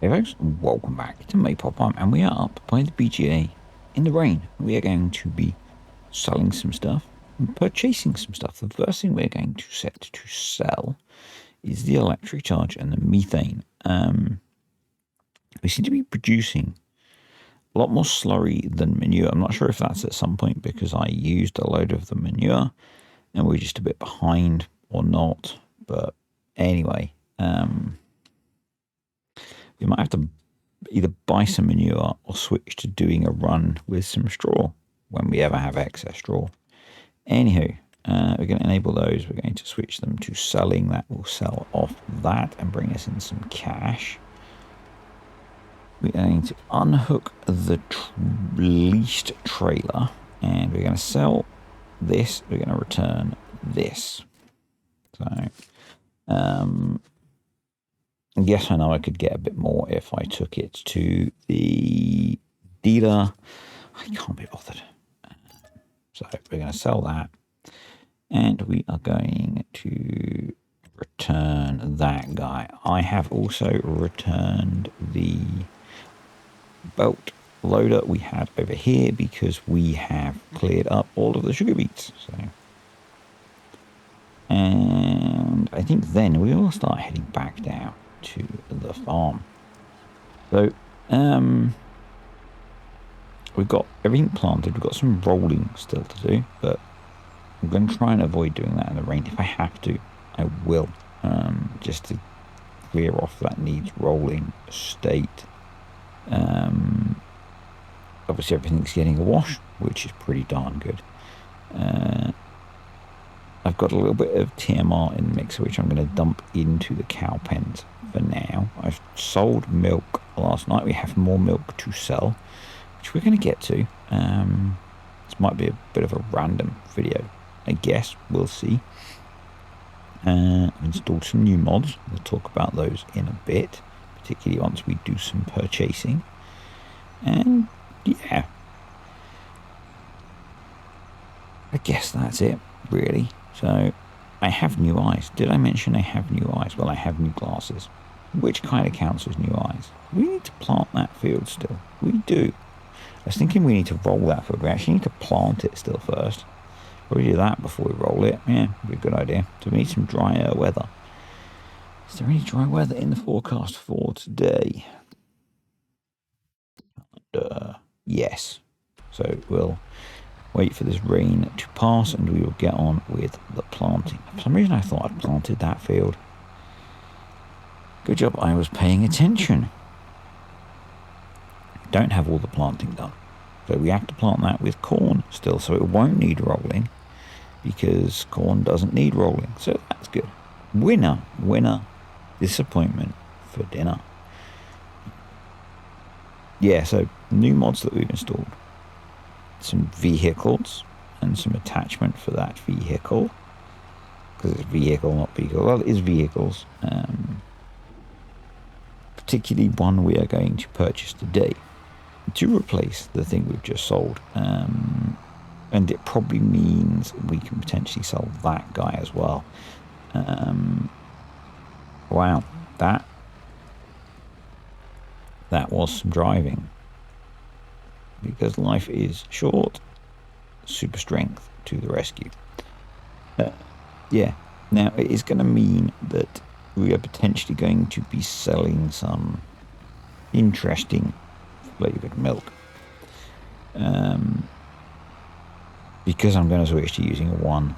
Hey folks, welcome back to MAYPOLE, and we are up by the BGA in the rain. We are going to be selling some stuff and purchasing some stuff. The first thing we're going to set to sell is the electric charge and the methane. We seem to be producing a lot more slurry than manure. I'm not sure if that's at some point because I used a load of the manure and we're just a bit behind or not. But anyway, we might have to either buy some manure or switch to doing a run with some straw when we ever have excess straw. Anywho, we're going to enable those. We're going to switch them to selling. That will sell off that and bring us in some cash. We're going to unhook the leased trailer and we're going to sell this. We're going to return this. So, yes, I know I could get a bit more if I took it to the dealer. I can't be bothered. So we're going to sell that. And we are going to return that guy. I have also returned the belt loader we had over here because we have cleared up all of the sugar beets. So, and I think then we will start heading back down to the farm. So we've got everything planted. We've got some rolling still to do, but I'm going to try and avoid doing that in the rain. If I have to, I will, just to clear off that needs rolling state. Obviously everything's getting a wash, which is pretty darn good. I've got a little bit of TMR in the mixer, which I'm going to dump into the cow pens for now. I've sold milk last night. We have more milk to sell, which we're going to get to. This might be a bit of a random video, I guess. We'll see. Installed some new mods. We'll talk about those in a bit, particularly once we do some purchasing. And yeah, I guess that's it, really. So I have new eyes. Did I mention I have new eyes? Well, I have new glasses, which kind of counts as new eyes. We need to plant that field still. We do. I was thinking we need to roll that field. We actually need to plant it still first. Probably do that before we roll it. Yeah, would be a good idea. So we need some drier weather. Is there any dry weather in the forecast for today? Yes. So we'll wait for this rain to pass and we will get on with the planting. For some reason I thought I'd planted that field. Good job I was paying attention. Don't have all the planting done. So we have to plant that with corn still, so it won't need rolling because corn doesn't need rolling. So that's good. Winner, disappointment for dinner. Yeah, so new mods that we've installed. Some vehicles and some attachment for that vehicle, because it's vehicle, not vehicle. Well, it is vehicles, particularly one we are going to purchase today to replace the thing we've just sold, and it probably means we can potentially sell that guy as well. Wow, that was some driving. Because life is short. Super strength to the rescue. Yeah, now it is going to mean that we are potentially going to be selling some interesting flavoured milk. Because I'm going to switch to using a one.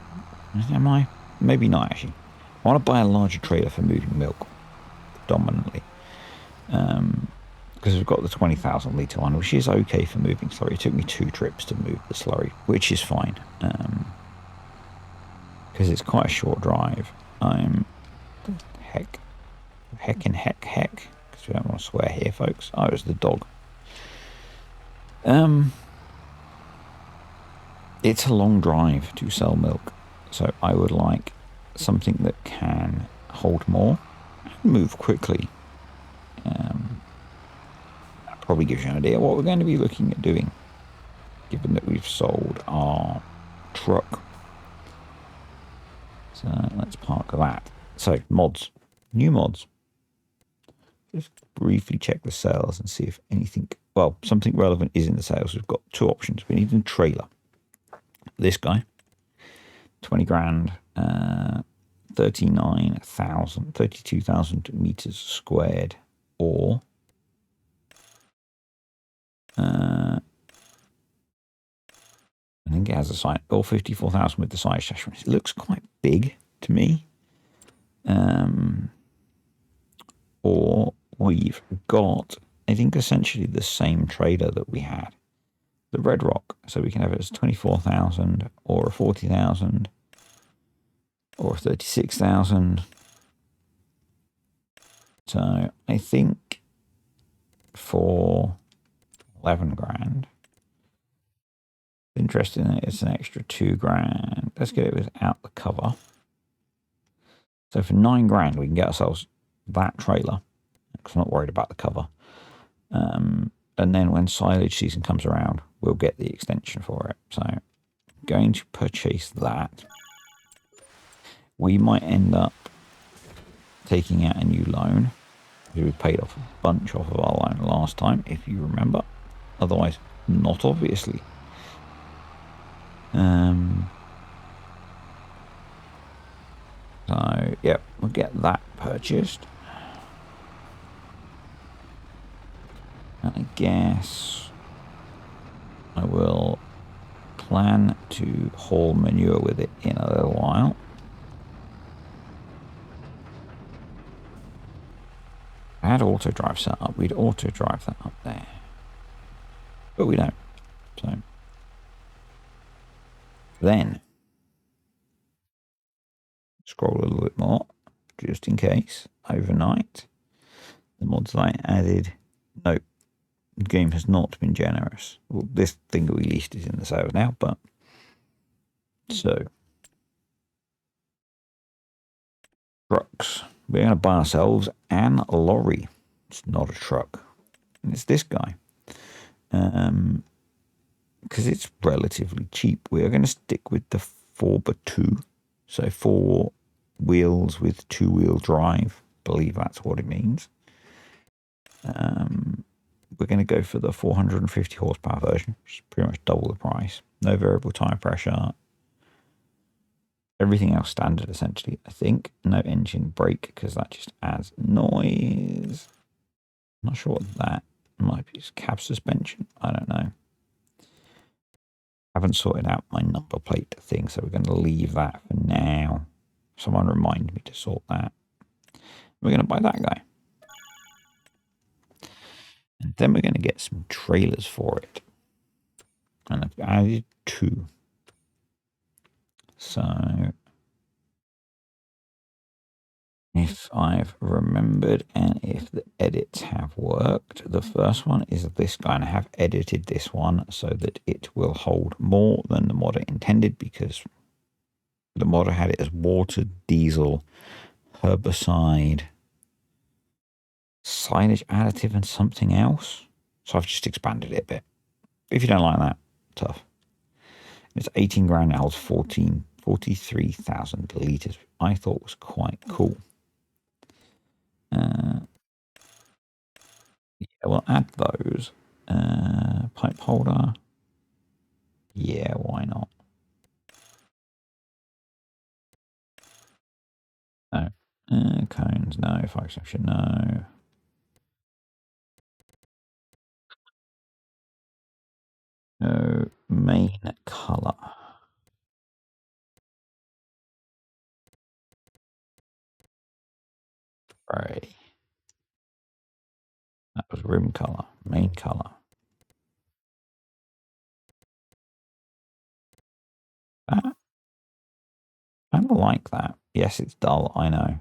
Am I? Maybe not actually. I want to buy a larger trailer for moving milk, predominantly. Because we've got the 20,000 litre one, which is okay for moving slurry. It took me 2 trips to move the slurry, which is fine. Because it's quite a short drive. Heck. Because we don't want to swear here, folks. I was the dog. It's a long drive to sell milk. So I would like something that can hold more and move quickly. Probably gives you an idea what we're going to be looking at doing, given that we've sold our truck. So let's park that. So mods, new mods. just briefly check the sales and see if anything, well, something relevant is in the sales. We've got two options. We need a trailer. This guy, 20 grand, 32,000 meters squared, or I think it has a side, or 54,000 with the side attachment. It looks quite big to me. Or we've got, I think, essentially the same trailer that we had, the Red Rock. So we can have it as 24,000 or a 40,000 or 36,000. So I think for 11 grand, interested in it, it's an extra 2 grand. Let's get it without the cover. So for 9 grand, we can get ourselves that trailer, because I'm not worried about the cover. And then when silage season comes around, we'll get the extension for it. So I'm going to purchase that. We might end up taking out a new loan. We paid off a bunch off of our loan last time, if you remember. Otherwise, not obviously. So, yeah, we'll get that purchased. And I guess I will plan to haul manure with it in a little while. I had auto drive set up. We'd auto drive that up there. But we don't. So then scroll a little bit more, just in case. Overnight. The mods that I added. Nope. The game has not been generous. Well, this thing that we leased is in the sales now, but so trucks. We're going to buy ourselves an lorry. It's not a truck. And it's this guy. Because it's relatively cheap. We are going to stick with the 4x2. So 4 wheels with 2-wheel drive. I believe that's what it means. We're going to go for the 450 horsepower version, which is pretty much double the price. No variable tire pressure. Everything else standard, essentially, I think. No engine brake, because that just adds noise. I'm not sure what that might be. It's cab suspension. I don't know. Haven't sorted out my number plate thing, so we're going to leave that for now. Someone remind me to sort that. We're going to buy that guy. And then we're going to get some trailers for it. And I've added 2. So if I've remembered and if the edits have worked, the first one is this guy, and I have edited this one so that it will hold more than the modder intended, because the modder had it as water, diesel, herbicide, silage additive, and something else. So I've just expanded it a bit. If you don't like that, tough. It's 18 grand, it holds 43,000 litres. I thought was quite cool. Yeah, we'll add those. Pipe holder. Yeah, why not? No. Cones, no. Fire extinguisher, no. No. Main colour. Grey. That was rim colour. Main colour. That, I don't like that. Yes, it's dull, I know.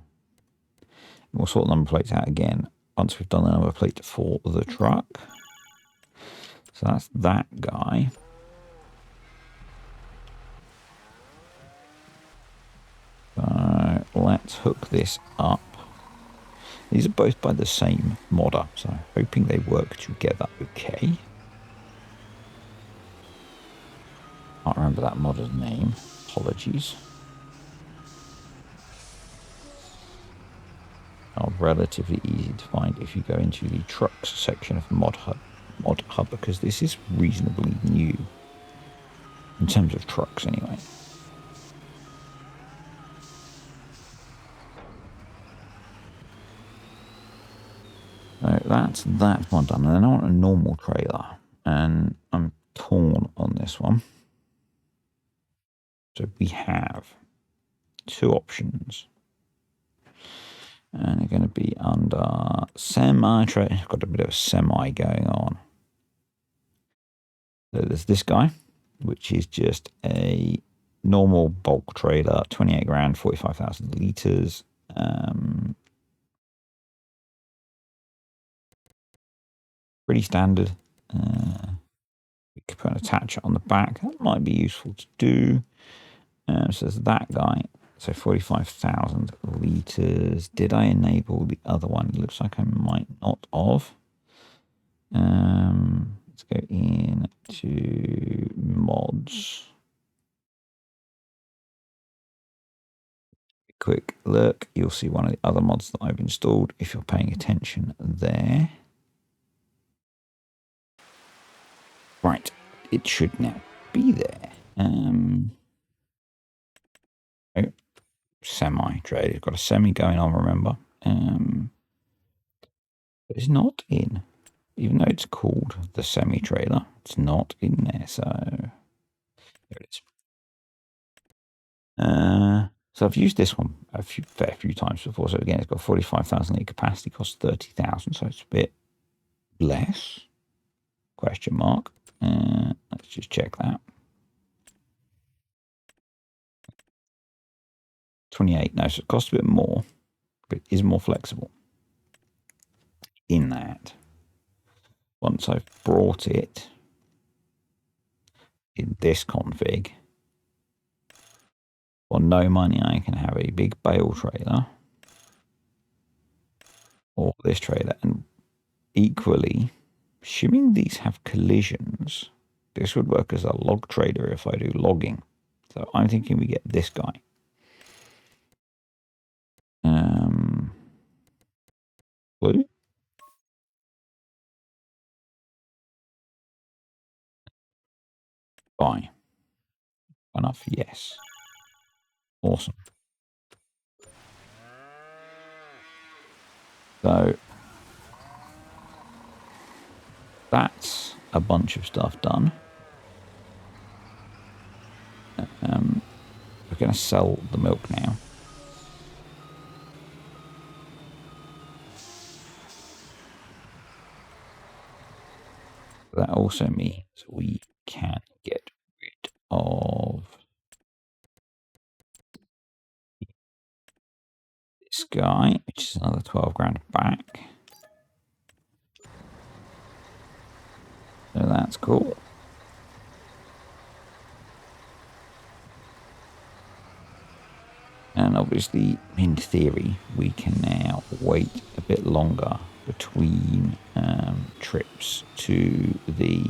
We'll sort the number plates out again once we've done the number plate for the truck. So that's that guy. So let's hook this up. These are both by the same modder, so I'm hoping they work together okay. Can't remember that modder's name. Apologies. are relatively easy to find if you go into the trucks section of Mod Hub, because this is reasonably new in terms of trucks anyway. So that's that one done. And then I want a normal trailer, and I'm torn on this one. So we have two options, and they're going to be under semi-trailer. Got a bit of a semi going on. So there's this guy, which is just a normal bulk trailer, 28 grand, 45,000 litres. Pretty standard. We could put an attach on the back. That might be useful to do. So there's that guy. So 45,000 litres. Did I enable the other one? It looks like I might not have. Let's go into mods. Quick look, you'll see one of the other mods that I've installed if you're paying attention there. Right, it should now be there. Oh, semi-trade. It's got a semi going on, remember. But it's not in. Even though it's called the semi-trailer, it's not in there, so there it is. So I've used this one a fair few times before. So again, it's got 45,000 litre capacity, costs 30,000, so it's a bit less. Question mark. Let's just check that. 28. No, so it costs a bit more, but it is more flexible. In that, once I've brought it in this config, for no money, I can have a big bale trailer or this trailer, and equally, assuming these have collisions, this would work as a log trader if I do logging. So I'm thinking we get this guy. Blue? Buy. Enough? Yes. Awesome. So that's a bunch of stuff done. We're going to sell the milk now. That also means we can get rid of this guy, which is another 12 grand back. So that's cool. And obviously, in theory, we can now wait a bit longer between trips to the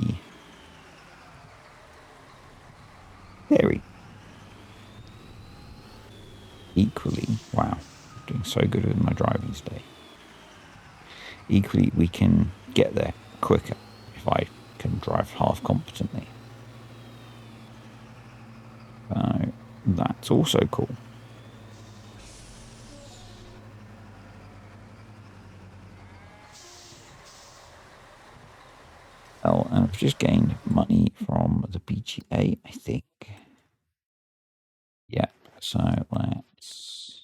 dairy. Equally, wow, doing so good with my driving today. Equally, we can get there quicker if I can drive half competently. So that's also cool. Oh, and I've just gained money from the PGA, I think. Yep, so let's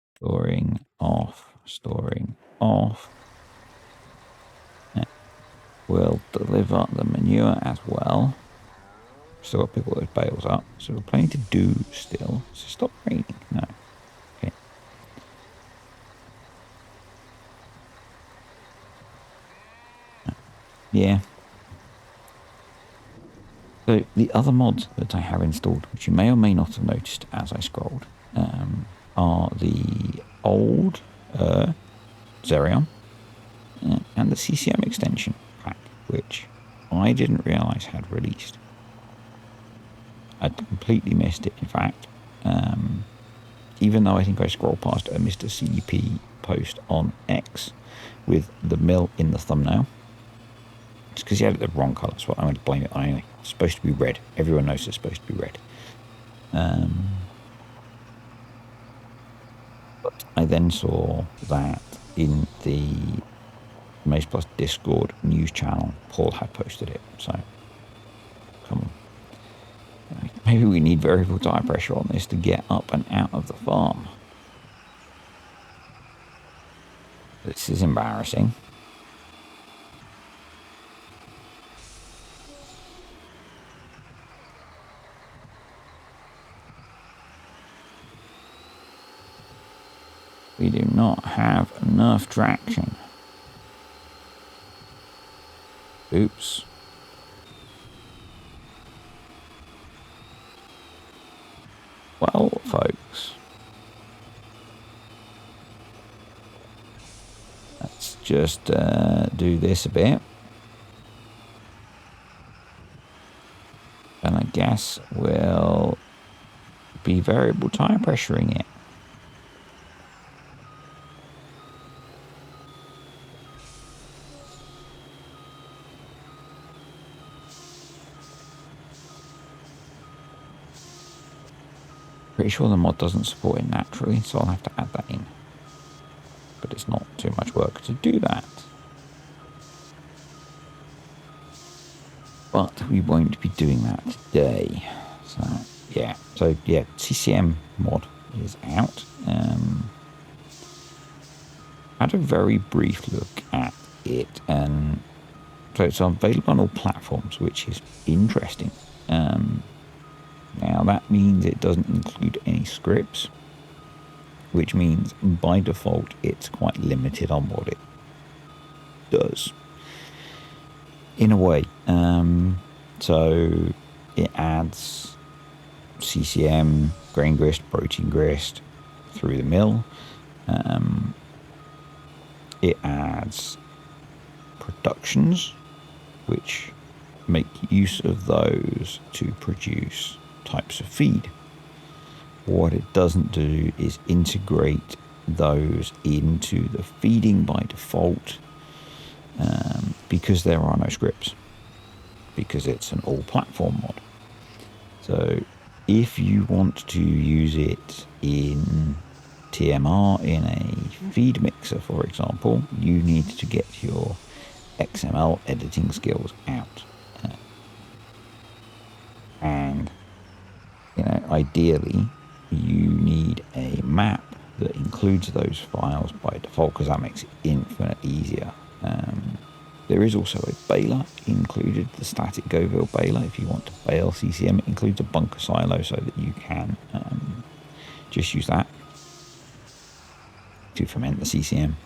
storing off. We'll deliver the manure as well. Still got to pick all those bales up, so we're plenty to do still. So stop raining. No. Okay. Yeah. So the other mods that I have installed, which you may or may not have noticed as I scrolled, are the old Xerion and the CCM extension pack, which I didn't realise had released. I'd completely missed it, in fact. even though I think I scrolled past a Mr. CDP post on X with the mill in the thumbnail. It's because he had it the wrong colour. That's what I'm going to blame it on anyway. It's supposed to be red. Everyone knows it's supposed to be red. But I then saw that in the Mace Plus Discord news channel, Paul had posted it. So, come on. Maybe we need variable tire pressure on this to get up and out of the farm. This is embarrassing. We do not have enough traction. Oops. Well, folks, let's just do this a bit. And I guess we'll be variable tire pressuring it. Pretty sure the mod doesn't support it naturally, so I'll have to add that in. But it's not too much work to do that. But we won't be doing that today. So yeah, CCM mod is out. Had a very brief look at it, and so it's available on all platforms, which is interesting. Now that means it doesn't include any scripts, which means by default it's quite limited on what it does in a way. So it adds CCM, grain grist, protein grist through the mill. It adds productions which make use of those to produce types of feed. What it doesn't do is integrate those into the feeding by default, because there are no scripts, because it's an all platform mod. So if you want to use it in TMR in a feed mixer, for example, you need to get your XML editing skills out. And ideally you need a map that includes those files by default, because that makes it infinitely easier. There is also a baler included, the static Goville baler. If you want to bale CCM, it includes a bunker silo so that you can just use that to ferment the CCM.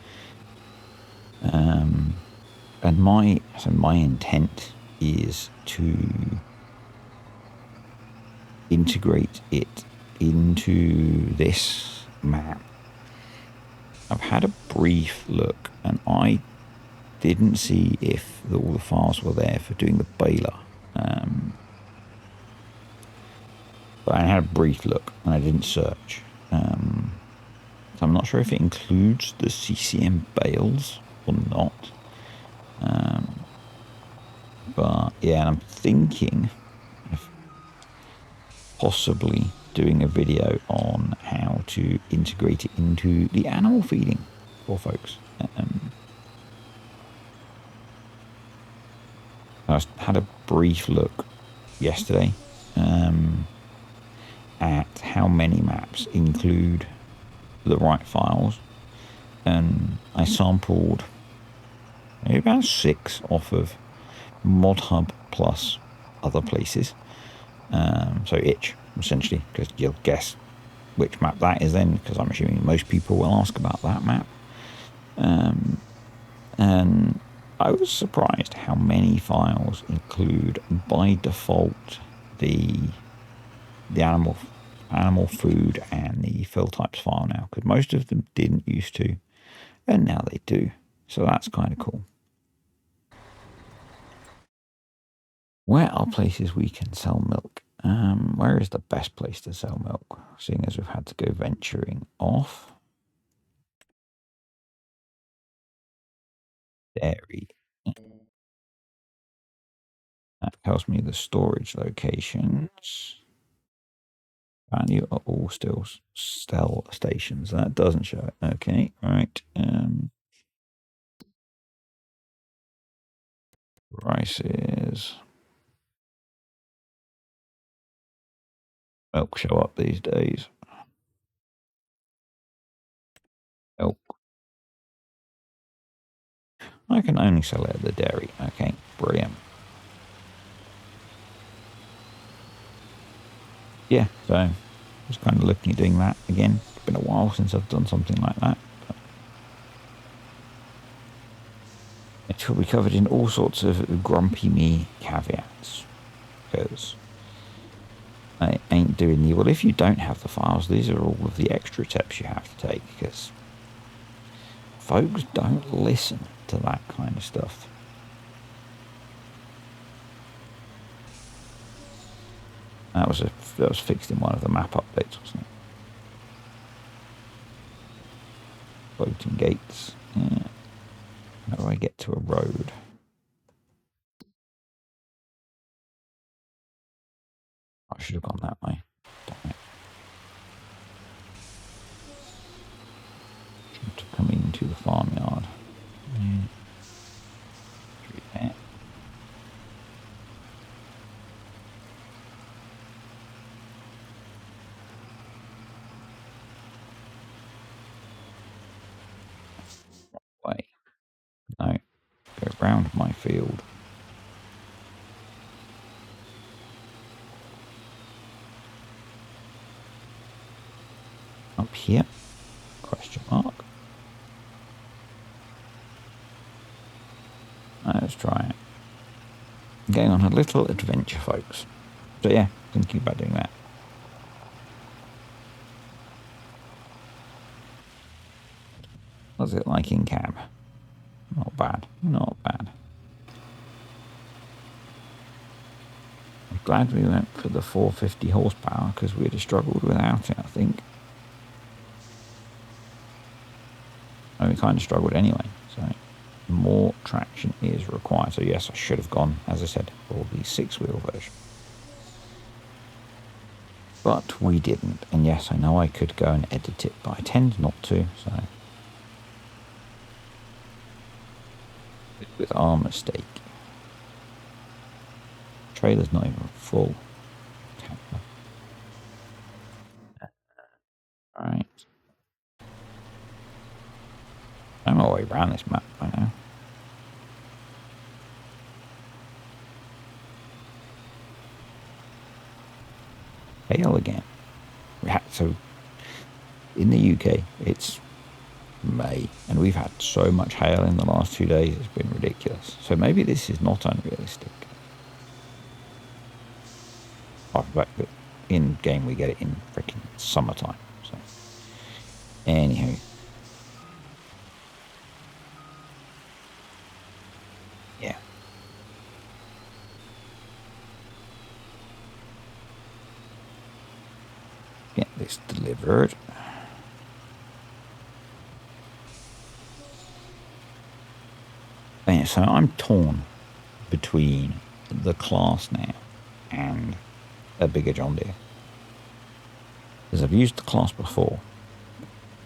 And my intent is to integrate it into this map. I've had a brief look, and I didn't see if all the files were there for doing the baler. But I had a brief look, and I didn't search. So I'm not sure if it includes the CCM bales or not. But yeah, and I'm thinking of possibly doing a video on how to integrate it into the animal feeding for folks. I had a brief look yesterday at how many maps include the right files, and I sampled maybe about 6 off of ModHub plus other places. So itch, essentially, because you'll guess which map that is then, because I'm assuming most people will ask about that map. And I was surprised how many files include by default the animal food and the fill types file now, because most of them didn't used to, and now they do. So that's kind of cool. Where are places we can sell milk? Where is the best place to sell milk? Seeing as we've had to go venturing off. Dairy. That tells me the storage locations. Value are all still sell stations. That doesn't show it. Okay, right. Prices. Milk show up these days. Milk. I can only sell it at the dairy. Okay, brilliant. Yeah, so I was kind of looking at doing that again. It's been a while since I've done something like that. It will be covered in all sorts of grumpy me caveats. Because I ain't doing the... Well, if you don't have the files, these are all of the extra steps you have to take. Because folks don't listen to that kind of stuff. That was fixed in one of the map updates, wasn't it? Floating gates. Yeah. How do I get to a road? I should have gone that way. Damn it. To come into the farmyard. Yeah. Through there. Way. No. Go round my field. Up here? Question mark. Let's try it. Going on a little adventure, folks. So yeah, thinking about doing that. What's it like in cab? Not bad. Not bad. I'm glad we went for the 450 horsepower because we'd have struggled without it, I think. And we kind of struggled anyway, so more traction is required. So yes, I should have gone, as I said, for the 6-wheel version. But we didn't. And yes, I know I could go and edit it, but I tend not to, so... With our mistake. Trailer's not even full. Alright. I'm all the way around this map by now. Hail again. So, in the UK, it's May, and we've had so much hail in the last 2 days, it's been ridiculous. So maybe this is not unrealistic. But in game we get it in freaking summertime. So, anywho. Yeah. Get this delivered. Yeah, so I'm torn between the class now and a bigger John Deere. Because I've used the class before.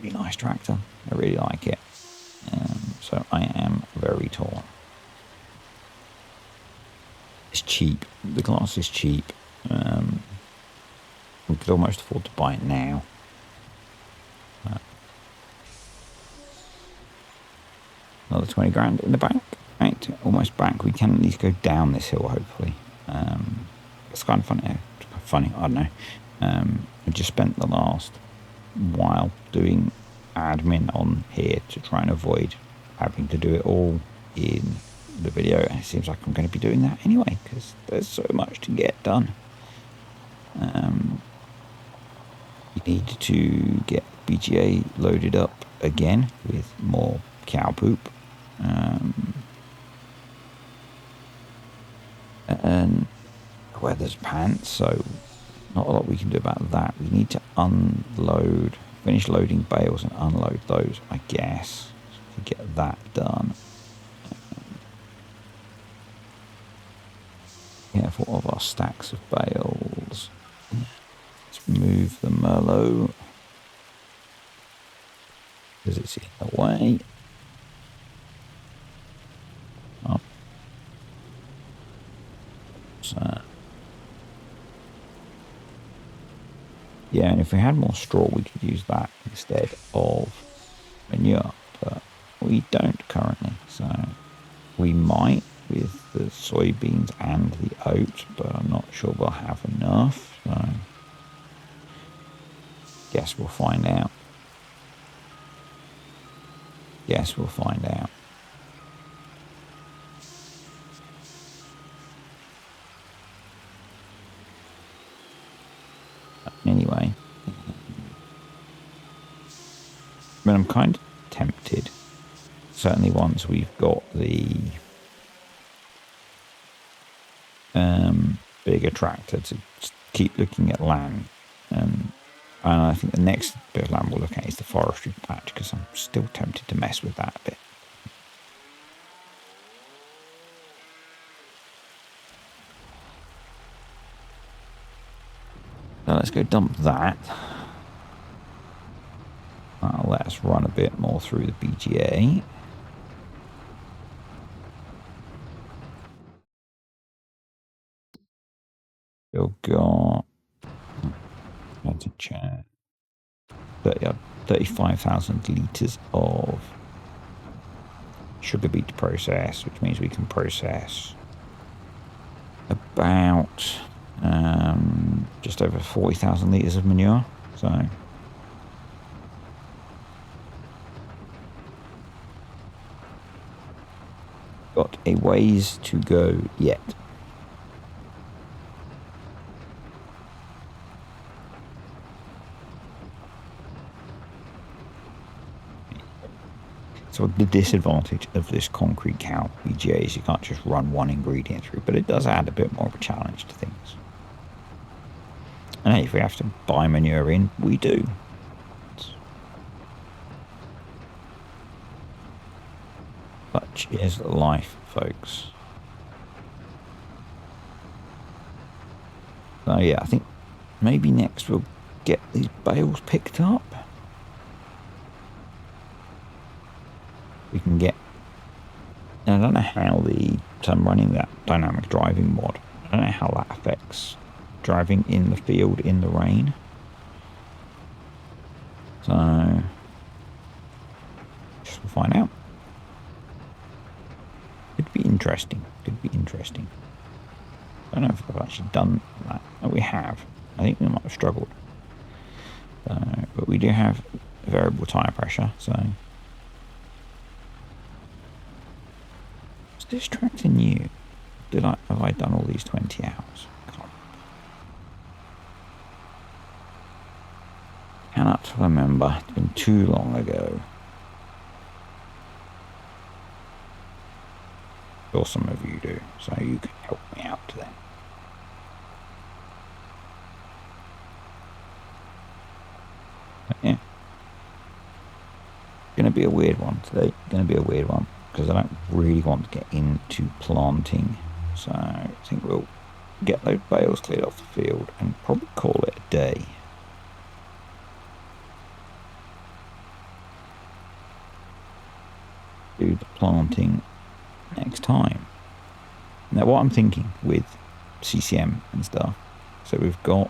Really nice tractor. I really like it. So I am very torn. It's cheap. The class is cheap. We could almost afford to buy it now. Another 20 grand in the bank. Right, almost back. We can at least go down this hill, hopefully. It's kind of funny. I don't know. I just spent the last while doing admin on here to try and avoid having to do it all in the video. And it seems like I'm going to be doing that anyway, because there's so much to get done. You need to get BGA loaded up again with more cow poop. And weather's pants, so not a lot we can do about that. We need to unload, finish loading bales and unload those, I guess, to get that done. Careful of our stacks of bales. Let's move the Merlot because it's in the way. Oh. So, yeah, and if we had more straw, we could use that instead of manure, but we don't currently. So we might with the soybeans and the oats, but I'm not sure we'll have enough. So guess we'll find out. Guess we'll find out. Anyway, I mean, I'm kind of tempted. Certainly once we've got the bigger tractor to keep looking at land. And I think the next bit of land we'll look at is the forestry patch, because I'm still tempted to mess with that a bit. So let's go dump that. That'll let us run a bit more through the BGA. Still got, that's a chat, 35,000 litres of sugar beet process, which means we can process about just over 40,000 litres of manure. So got a ways to go yet. So the disadvantage of this concrete cow BGA is you can't just run one ingredient through, but it does add a bit more of a challenge to things. And hey, if we have to buy manure in, we do. Such is life, folks. So yeah, I think maybe next we'll get these bales picked up. We can get, and I don't know how so I'm running that dynamic driving mod. I don't know how that affects driving in the field in the rain. So just we'll find out. Could be interesting. Could be interesting. I don't know if I've actually done that. Oh, we have. I think we might have struggled. But we do have variable tyre pressure, so. Is this tractor new? Have I done all these 20 hours? Cannot remember. It's been too long ago. Or some of you do, so you can help me out then. But yeah. Gonna be a weird one today. Gonna be a weird one, because I don't really want to get into planting. So I think we'll get those bales cleared off the field and probably call it a day. Do the planting next time. Now what I'm thinking with CCM and stuff, so we've got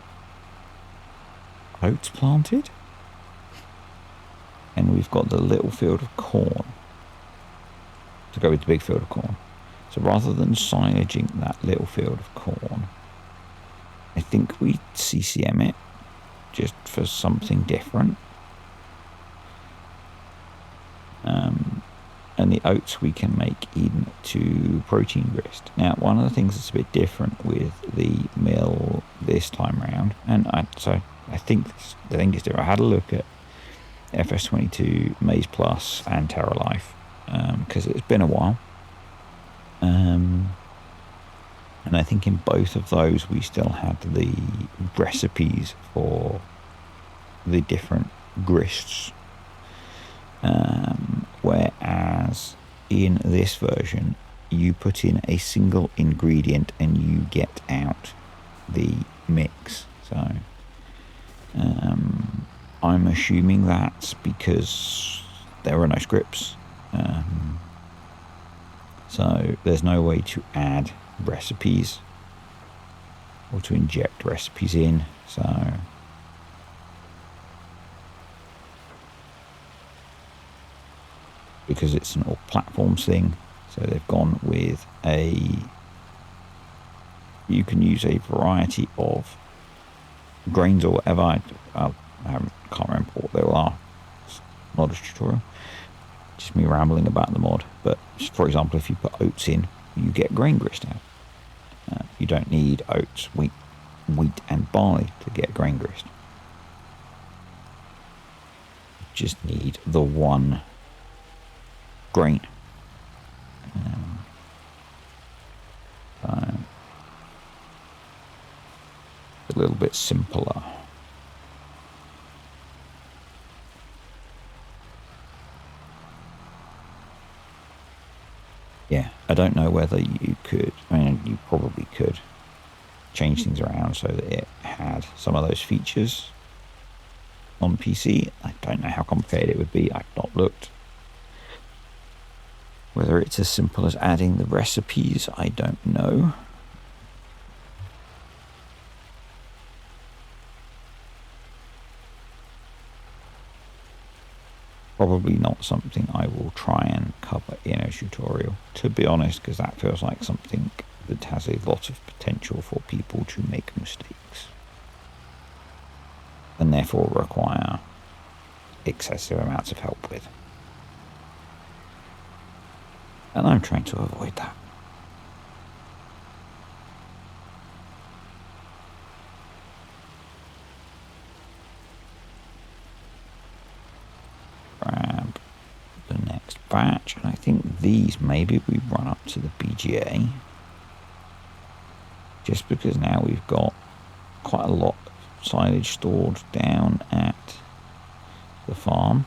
oats planted and we've got the little field of corn to go with the big field of corn. So rather than silaging that little field of corn, I think we CCM it just for something different. And the oats we can make into protein grist. Now, one of the things that's a bit different with the mill this time around, and I think the thing is different. I had a look at FS22, Maize Plus, and Terra Life because it's been a while. And I think in both of those we still had the recipes for the different grists. Whereas in this version, you put in a single ingredient and you get out the mix. So I'm assuming that's because there are no scripts. So there's no way to add recipes or to inject recipes in. So because it's an all platforms thing, so they've gone with you can use a variety of grains or whatever. I can't remember what they all are. It's not a tutorial. Just me rambling about the mod. But for example, if you put oats in, you get grain grist out. You don't need oats, wheat and barley to get grain grist. You just need the one grain. So a little bit simpler. Yeah, I don't know whether you could, I mean, you probably could change things around so that it had some of those features on PC. I don't know how complicated it would be. I've not looked. Whether it's as simple as adding the recipes, I don't know. Probably not something I will try and cover in a tutorial, to be honest, because that feels like something that has a lot of potential for people to make mistakes and therefore require excessive amounts of help with. And I'm trying to avoid that. Grab the next batch, and I think these maybe we run up to the BGA, just because now we've got quite a lot of silage stored down at the farm.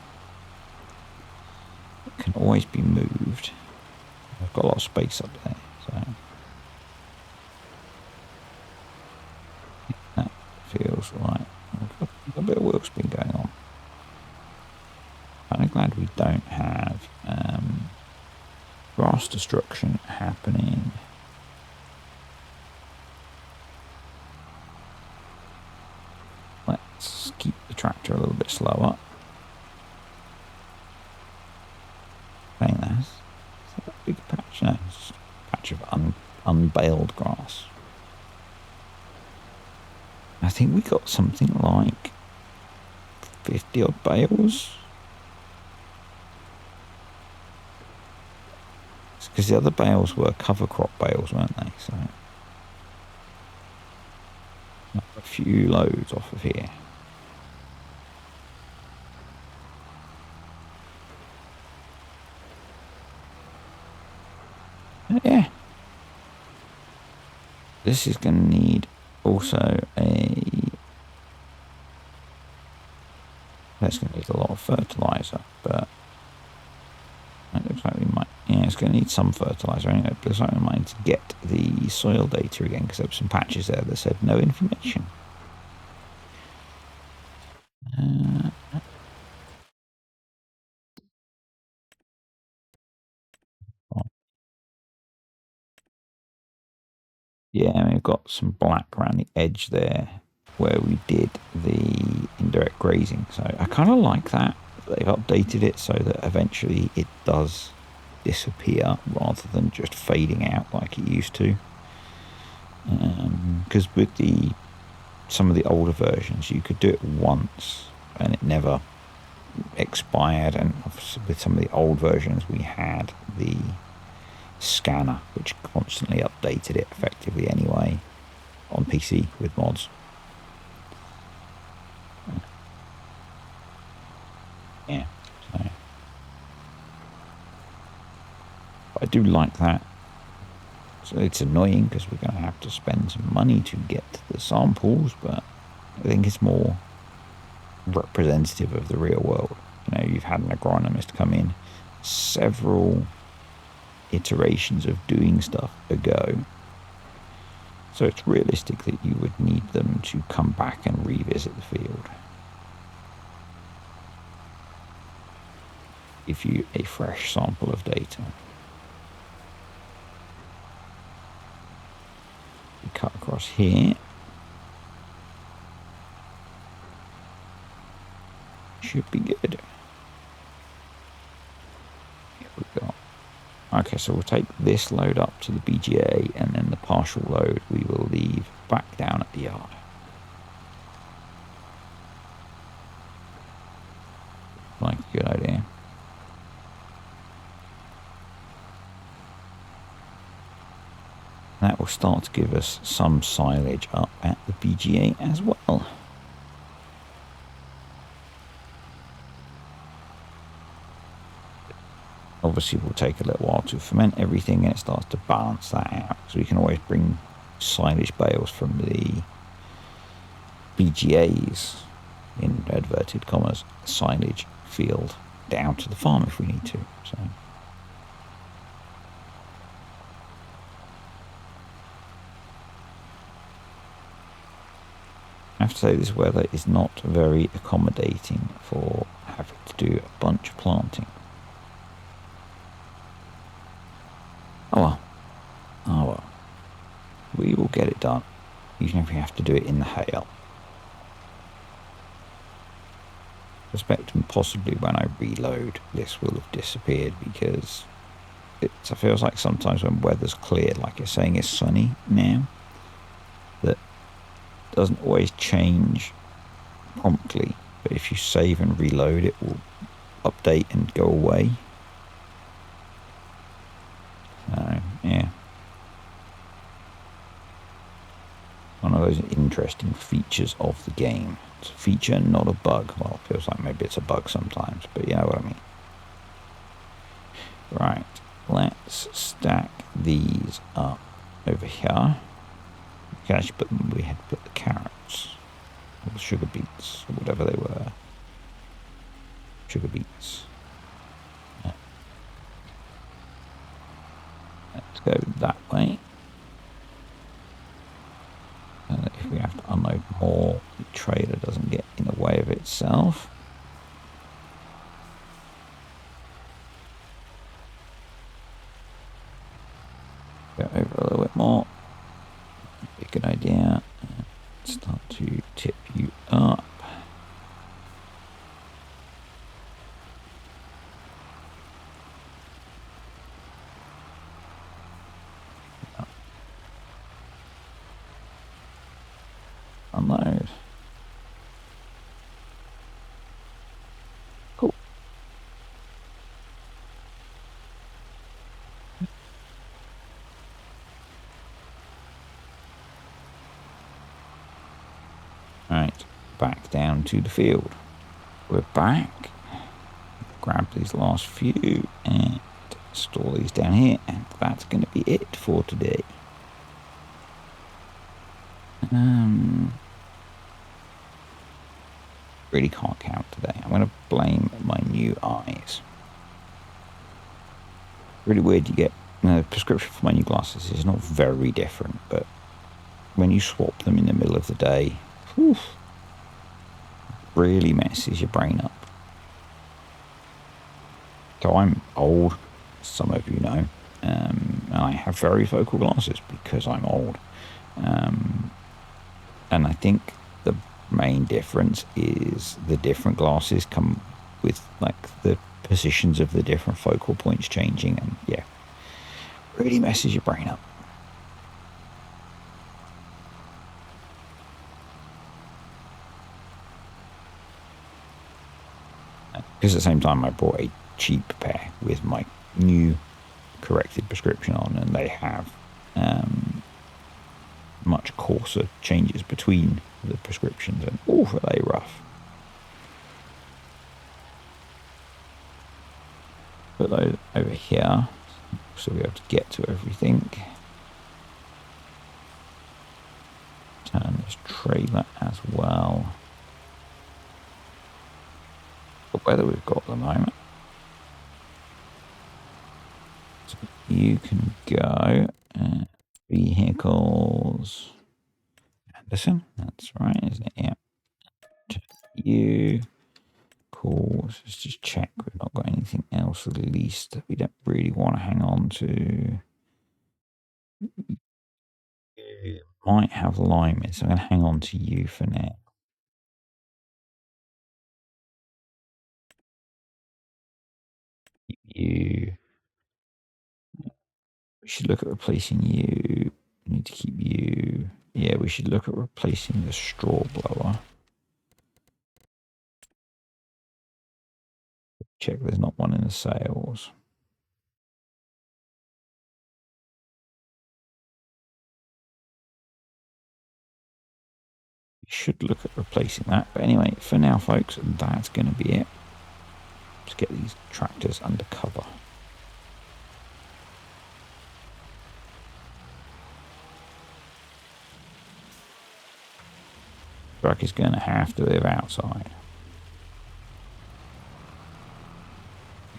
It can always be moved. I've got a lot of space up there, so that feels like a bit of work's been going on. I'm glad we don't have grass destruction happening. Let's keep the tractor a little bit slower. Saying that, is that a big patch? No, it's just a patch of unbaled grass. I think we got something like 50 odd bales. Because the other bales were cover crop bales, weren't they? So a few loads off of here. Yeah. This is going to need also that's going to need a lot of fertilizer, but it looks like we might, yeah, it's going to need some fertilizer anyway. But it looks like we might need to get the soil data again, because there were some patches there that said no information. Yeah, and we've got some black around the edge there where we did the indirect grazing. So I kind of like that. They've updated it so that eventually it does disappear rather than just fading out like it used to. Because with some of the older versions, you could do it once and it never expired. And obviously with some of the old versions, we had the scanner which constantly updated it effectively anyway on PC with mods. Yeah, so I do like that So it's annoying because we're going to have to spend some money to get the samples, but I think it's more representative of the real world. You know, you've had an agronomist come in several iterations of doing stuff ago. So it's realistic that you would need them to come back and revisit the field. Give you a fresh sample of data. We cut across here. Should be good. Here we go. Okay, so we'll take this load up to the BGA, and then the partial load we will leave back down at the yard. Like a good idea. That will start to give us some silage up at the BGA as well. Obviously, will take a little while to ferment everything, and it starts to balance that out. So we can always bring silage bales from the BGAs, in inverted commas, silage field down to the farm if we need to. So I have to say this weather is not very accommodating for having to do a bunch of planting. Oh well, we will get it done, even if we have to do it in the hail. I suspect possibly when I reload, this will have disappeared, because it feels like sometimes when weather's clear, like it's saying it's sunny now, that doesn't always change promptly, but if you save and reload, it will update and go away. Yeah, one of those interesting features of the game. It's a feature, not a bug. Well, it feels like maybe it's a bug sometimes, but you know what I mean. Right, let's stack these up over here. Okay, actually we had to put the carrots, or the sugar beets, or whatever they were. Sugar beets. Yeah. Let's go that way. And if we have to unload more, the trailer doesn't get in the way of itself. Go over a little bit more. Be a good idea. Start to tip you up. Unload. Cool. Right, back down to the field. We're back. Grab these last few and store these down here, and that's going to be it for today. Really can't count today. I'm going to blame my new eyes. Really weird. You get the prescription for my new glasses is not very different, but when you swap them in the middle of the day, really messes your brain up. So I'm old, some of you know, and I have very focal glasses because I'm old. And I think the main difference is the different glasses come with like the positions of the different focal points changing, and yeah, really messes your brain up. Because at the same time I bought a cheap pair with my new corrected prescription on, and they have much coarser changes between the prescriptions, and are they rough. Put those over here so we'll be able to get to everything. trailer as well. The weather we've got at the moment. So you can go vehicles. Anderson, that's right, isn't it? Yeah. You. Cool. Let's just check we've not got anything else at least that we don't really want to hang on to. You might have limeys, so I'm going to hang on to you for now. You. We should look at replacing you. We need to keep you. Yeah, we should look at replacing the straw blower. Check there's not one in the sales. We should look at replacing that. But anyway, for now, folks, that's going to be it. Let's get these tractors under cover. Truck is going to have to live outside.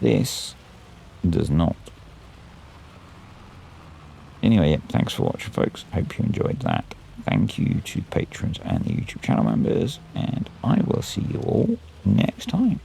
This does not. Anyway, yeah, thanks for watching, folks. Hope you enjoyed that. Thank you to patrons and the YouTube channel members, and I will see you all next time.